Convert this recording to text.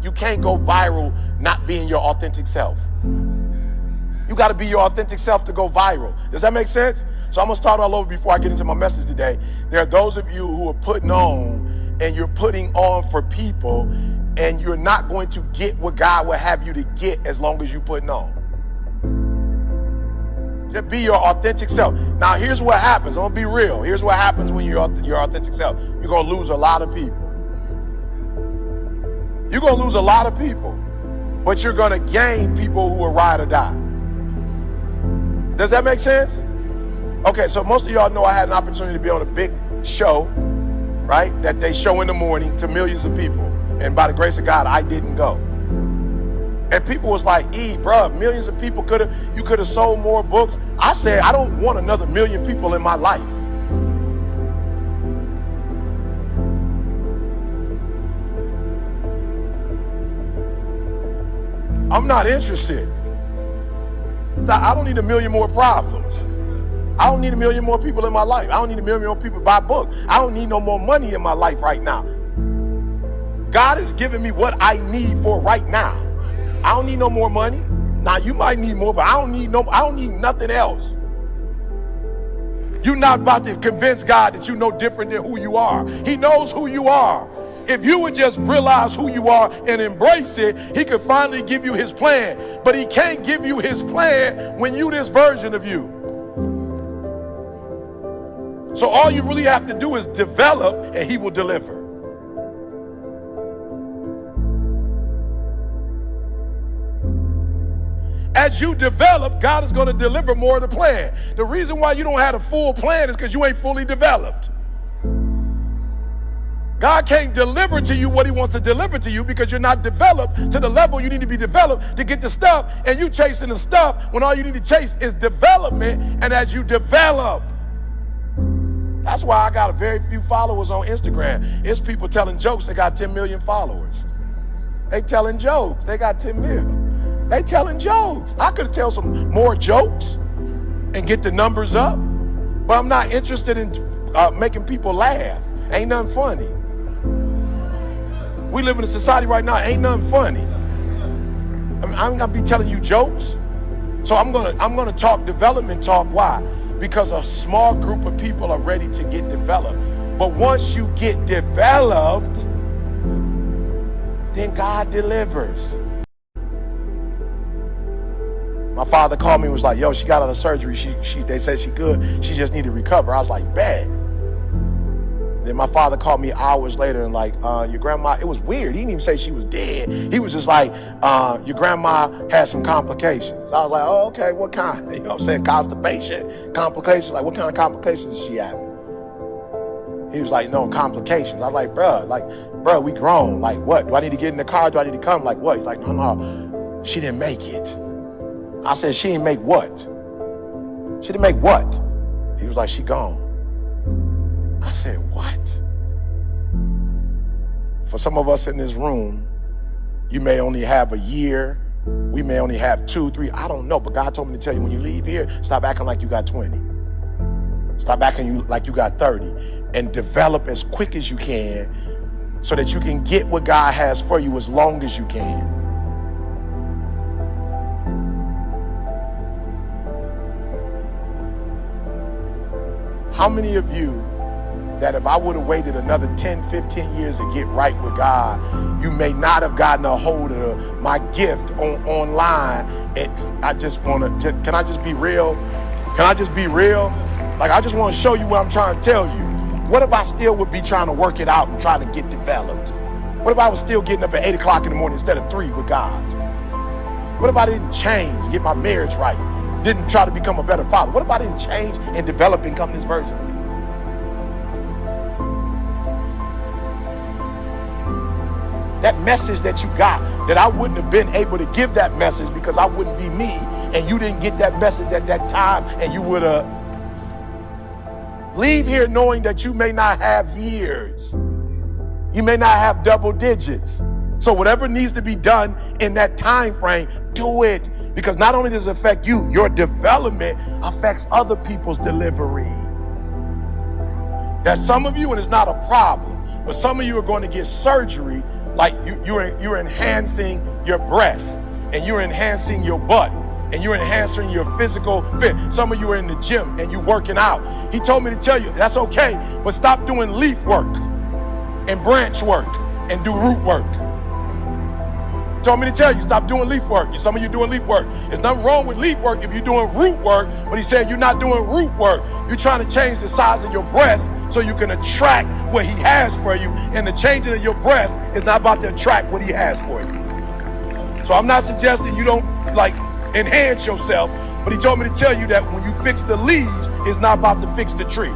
You can't go viral not being your authentic self. You got to be your authentic self to go viral. Does that make sense? So I'm going to start all over before I get into my message today. There are those of you who are putting on, and you're putting on for people, and you're not going to get what God will have you to get as long as you're putting on. Just be your authentic self. Now, here's what happens. I'm going to be real. Here's what happens when you're your authentic self. You're going to lose a lot of people. You're going to lose a lot of people, but you're going to gain people who will ride or die. Does that make sense? Okay, so most of y'all know I had an opportunity to be on a big show, right? That they show in the morning to millions of people. And by the grace of God, I didn't go. And people was like, bruh, millions of people you could have sold more books. I said, I don't want another million people in my life. I'm not interested. I don't need a million more problems. I don't need a million more people in my life. I don't need a million more people to buy books. I don't need no more money in my life right now. God is giving me what I need for right now. I don't need no more money. Now you might need more, but I don't need nothing else. You're not about to convince God that you know different than who you are. He knows who you are. If you would just realize who you are and embrace it, he could finally give you his plan. But he can't give you his plan when you this version of you. So all you really have to do is develop, and he will deliver. As you develop, God is going to deliver more of the plan. The reason why you don't have a full plan is because you ain't fully developed. God can't deliver to you what he wants to deliver to you because you're not developed to the level you need to be developed to get the stuff, and you chasing the stuff when all you need to chase is development. And as you develop, that's why I got a very few followers on Instagram. It's people telling jokes. They got 10 million followers. They telling jokes. They got 10 million. They telling jokes. I could tell some more jokes and get the numbers up, but I'm not interested in making people laugh. Ain't nothing funny. We live in a society right now, ain't nothing funny. I mean, I'm gonna be telling you jokes. So I'm gonna talk development talk. Why? Because a small group of people are ready to get developed. But once you get developed, then God delivers. My father called me and was like, yo, she got out of surgery. They said she good. She just need to recover. I was like, bad. Then my father called me hours later and like, your grandma, it was weird. He didn't even say she was dead. He was just like, your grandma had some complications. I was like, oh, okay, what kind? You know what I'm saying? Constipation, complications. Like, what kind of complications is she having? He was like, no, complications. I was like, bruh, we grown. Like, what? Do I need to get in the car? Do I need to come? Like, what? He's like, no, she didn't make it. I said, she didn't make what? She didn't make what? He was like, she gone. I said, what? For some of us in this room, you may only have a year. We may only have 2, 3. I don't know. But God told me to tell you, when you leave here, stop acting like you got 20. Stop acting like you got 30. And develop as quick as you can so that you can get what God has for you as long as you can. How many of you that if I would have waited another 10, 15 years to get right with God, you may not have gotten a hold of my gift online? And I just want to, can I just be real? Can I just be real? Like, I just want to show you what I'm trying to tell you. What if I still would be trying to work it out and try to get developed? What if I was still getting up at 8 o'clock in the morning instead of 3 with God? What if I didn't change, get my marriage right? Didn't try to become a better father? What if I didn't change and develop and become this version of me? That message that you got, that I wouldn't have been able to give that message because I wouldn't be me, and you didn't get that message at that time, and you would have leave here knowing that you may not have years. You may not have double digits. So whatever needs to be done in that time frame, do it. Because not only does it affect you, your development affects other people's delivery. There's some of you, and it's not a problem, but some of you are going to get surgery Like you're enhancing your breasts, and you're enhancing your butt, and you're enhancing your physical fit. Some of you are in the gym and you working out. He told me to tell you that's okay, but stop doing leaf work and branch work and do root work. He told me to tell you, stop doing leaf work. Some of you doing leaf work. There's nothing wrong with leaf work if you're doing root work, but he said you're not doing root work. You're trying to change the size of your breast so you can attract what he has for you, and the changing of your breast is not about to attract what he has for you. So I'm not suggesting you don't like enhance yourself, but he told me to tell you that when you fix the leaves, it's not about to fix the tree.